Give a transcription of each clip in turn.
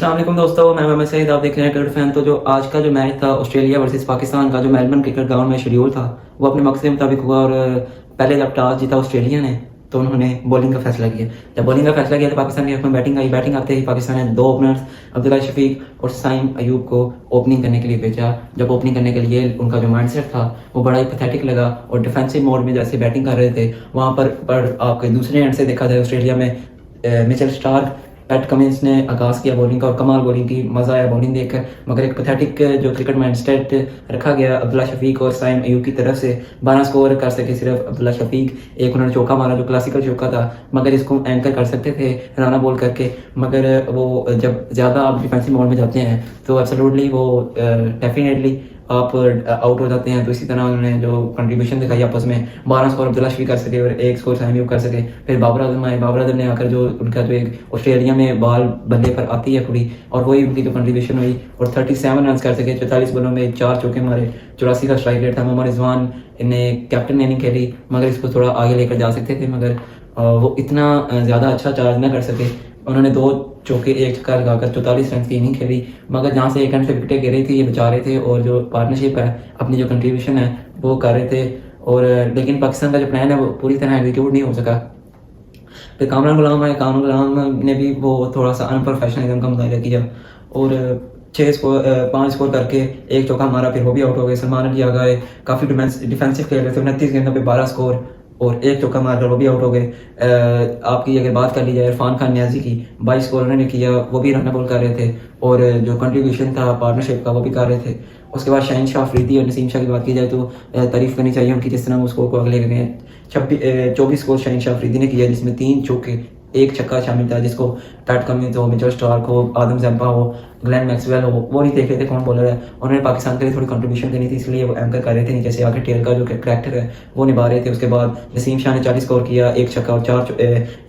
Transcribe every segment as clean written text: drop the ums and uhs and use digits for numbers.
अस्सलाम दोस्तों, मैं मोहम्मद सईद। आप देख रहे हैं क्रिकेट फैन। तो जो आज का जो मैच था ऑस्ट्रेलिया वर्सेस पाकिस्तान का, जो मेलबर्न क्रिकेट ग्राउंड में शेड्यूल था, वो अपने मकसद के मुताबिक हुआ। और पहले जब टॉस जीता ऑस्ट्रेलिया ने, तो उन्होंने बॉलिंग का फैसला किया। जब बॉलिंग का फैसला किया तो पाकिस्तान के हक में बैटिंग आई। बैटिंग आते ही पाकिस्तान ने दो ओपनर्स अब्दुल्ला शफीक और साइम अयूब को ओपनिंग करने के लिए भेजा। जब ओपनिंग करने के लिए उनका जो माइंडसेट था वो बड़ा ही पैथेटिक लगा, और डिफेंसिव मोड में जैसे बैटिंग कर रहे थे, वहाँ पर आपके दूसरे एंड से देखा जाए ऑस्ट्रेलिया में मिचेल स्टार्क, पैट कमिंस ने आगाज़ किया बॉलिंग का, और कमाल बॉलिंग की, मज़ा आया बॉलिंग देखकर। मगर एक पैथेटिक जो क्रिकेट माइंडसेट रखा गया अब्दुल्ला शफीक और साइम अयूब की तरफ से, 12 स्कोर कर सके सिर्फ अब्दुल्ला शफीक। एक उन्होंने चौका मारा जो क्लासिकल चौका था, मगर इसको एंकर कर सकते थे राना बॉल करके। मगर वो जब ज़्यादा आप डिफेंसिव मोड में जाते हैं तो एब्सोल्युटली वो डेफिनेटली आप आउट हो जाते हैं। तो इसी तरह उन्होंने जो कंट्रीब्यूशन दिखाई आपस में, 12 स्कोर अब्दुल्ला शफीक कर सके और 1 स्कोर साइम अयूब कर सके। फिर बाबर आजम आए। बाबर आजम ने आकर जो उनका जो एक ऑस्ट्रेलिया में बॉल बल्ले पर आती है पूरी, और वही उनकी जो कंट्रीब्यूशन हुई, और 37 रन कर सके। 44 बॉलों में 4 चौके मारे, 84 का स्ट्राइक रेट था। मोहम्मद रिजवान ने कैप्टन ने नहीं खेली, मगर इसको थोड़ा आगे लेकर जा सकते थे, मगर वो इतना ज़्यादा अच्छा चार्ज ना कर सके। उन्होंने 2 चौके 1 छक्का लगाकर 44 रन की इनिंग खेली, मगर जहाँ से एक एंड से विकेटें गिर रही थी ये बचा रहे थे, और जो पार्टनरशिप है, अपनी जो कंट्रीब्यूशन है वो कर रहे थे। और लेकिन पाकिस्तान का जो प्लान है वो पूरी तरह एग्जीक्यूट नहीं हो सका। फिर कामरान गुलाम आए। कामरान गुलाम ने भी वो थोड़ा सा अनप्रोफेशनलिज्म का मुजाहिरा किया, और 5 स्कोर करके 1 चौका मारा, फिर वो भी आउट हो गए। सलमान अली आ गए, काफ़ी डिफेंसिव खेल रहे थे, 29 गेंदों पे 12 स्कोर और 1 चौका मारकर वो भी आउट हो गए। आपकी अगर बात कर ली जाए इरफान खान न्याजी की, 22 स्कोर उन्होंने किया, वो भी रन बॉल कर रहे थे, और जो कंट्रीब्यूशन था पार्टनरशिप का वो भी कर रहे थे। उसके बाद शाहीन शाह अफरीदी और नसीम शाह की बात की जाए तो तारीफ करनी चाहिए उनकी, जिस तरह वो स्कोर को आगे ले गए। 24 स्कोर शाहीन शाह अफरीदी ने किया, जिसमें 3 चौके 1 छक्का शामिल था, जिसको पैट कमिंस हो, मिचेल स्टार्क हो, आदम जम्पा हो, ग्लेन मैक्सवेल हो, वो नहीं देख रहे थे कौन बॉलर है। उन्होंने पाकिस्तान के लिए थोड़ी कंट्रीब्यूशन करनी थी, इसलिए वो एंकर कर रहे थे नीचे से आके। टेल का जो करैक्टर है वो निभा रहे थे। उसके बाद नसीम शाह ने 40 स्कोर किया, 1 छक्का और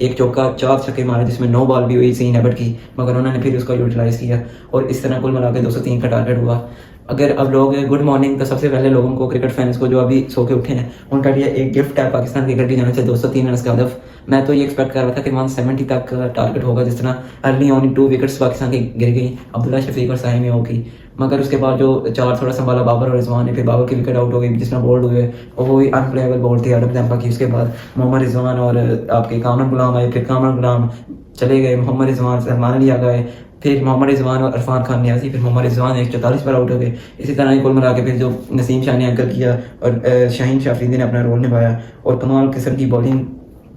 1 चौका, 4 छक्के मारे, जिसमें 9 बॉल भी हुई सीन एबट की, मगर उन्होंने फिर उसको यूटिलाइज किया, और इस तरह कुल मिला के 203 का टारगेट हुआ। अगर अब लोग गुड मॉर्निंग, तो सबसे पहले लोगों को, क्रिकेट फैंस को जो अभी सो के उठे हैं, उनका लिए एक गिफ्ट है पाकिस्तान क्रिकेट की जाने से 203 रन का हदफ। मैं तो ये एक्सपेक्ट कर रहा था कि 170 तक टारगेट होगा, जिस तरह अर्ली ऑन 2 विकेट्स पाकिस्तान की गिर गई अब्दुल्ला शफीक और साइम अयूब की। मगर उसके बाद जो 4 थोड़ा संभाला बाबर और रिजवान ने, फिर बाबर की विकेट आउट हो गई जिसमें बोल्ड हुए, और वो भी अनप्लेएबल बॉल थी आदम जम्पा की। उसके बाद मोहम्मद रिजवान और आपके कामरान गुलाम आए, फिर कामरान गुलाम चले गए, मोहम्मद रिजवान, सलमान अली आ गए, फिर मोहम्मद रिजवान और इरफान खान न्याजी, फिर मोहम्मद रिजवान 144 पर आउट हो गए। इसी तरह ही कुल मिला के फिर जो नसीम शाह ने एंकर किया, और शाहीन शाह अफरीदी ने अपना रोल निभाया, और कमाल किस्म की बॉलिंग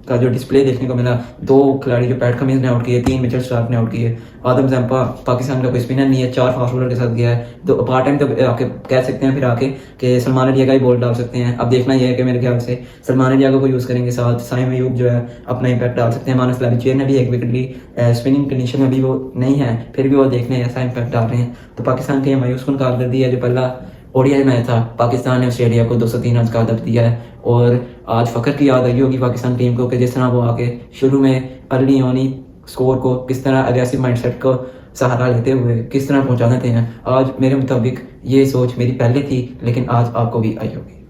का जो डिस्प्ले देखने को मिला। 2 खिलाड़ी जो पैट कमिंस ने आउट किए, 3 मिचेल स्टार्क ने आउट किए। आदम जम्पा पाकिस्तान का कोई स्पिनर नहीं है, 4 फास्ट बॉलर के साथ गया है। तो पार्ट टाइम तो आके कह सकते हैं फिर आके कि सलमान अली का ही बॉल डाल सकते हैं। अब देखना यह है कि मेरे ख्याल से सलमान अली को यूज़ करेंगे, साथ साइम अयूब जो है अपना इम्पैक्ट डाल सकते हैं। मानस लाबिचेर ने भी 1 विकेट ली, स्पिनिंग कंडीशन में भी वो नहीं है, फिर भी वो देखने ऐसा इम्पैक्ट डाल रहे हैं। तो पाकिस्तान की मायूस कुन कारकर्दगी है। जो पहला ओडीआई मैच था, पाकिस्तान ने ऑस्ट्रेलिया को 203 रन का हदफ दिया है, और आज फ़ख्र की याद आई होगी पाकिस्तान टीम को कि जिस तरह वो आके शुरू में अर्ली ऑनी स्कोर को किस तरह अग्रेसिव माइंडसेट को सहारा लेते हुए किस तरह पहुंचा देते हैं। आज मेरे मुताबिक ये सोच मेरी पहले थी, लेकिन आज आपको भी आई होगी।